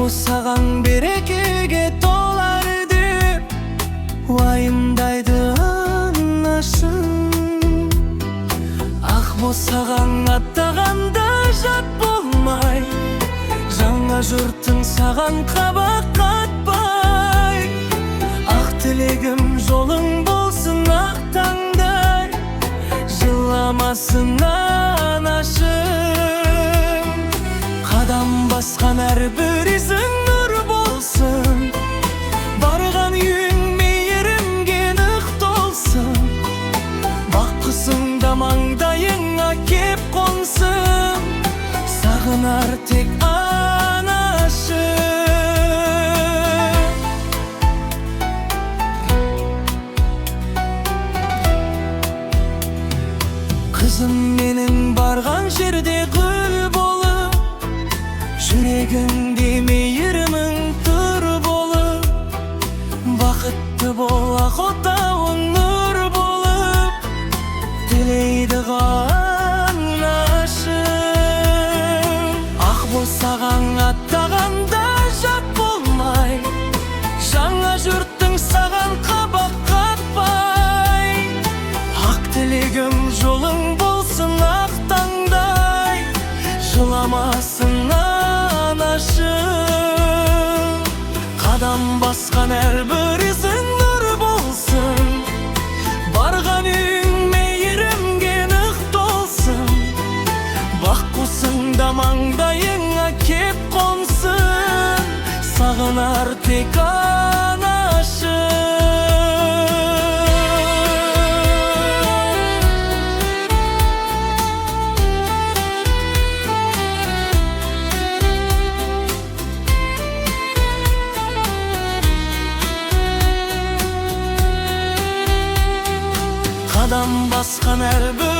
bu sağan berekege tolar деп уайымдайды анашым. Ақ bu sağan аттағанда жат болмай, жаңа жұрттың саған қабақ қатпай. Ақ тілегім жолың болсын ақ таңдай, жыламасын анашым. Қадам басқан әрбір ізің нұр болсын, барған үйің мейірімге нық толсын. Бақ құсыңда маңдайыңа кеп қонсын, сағынар тек анашым. Қызым менің барған жерде гүл болып, жүрегіңде мейірімің тұр болып. Бақытты бол, ақ отауың нұр болып, тілейді анашым. Ақ босаған аттағанда жат болмай, жаңа жұрттың саған қабақ қатпай. Ақ тілегім жолың болсын ақ таңдай, жыламасын анашым. Қадам басқан әрбір ізің нұр болсын, барған үйің мейірімге нық толсын. Бақ құсыңда маңдайыңа кеп қонсын, сағынар тек анашым. Қадам басқан әрбір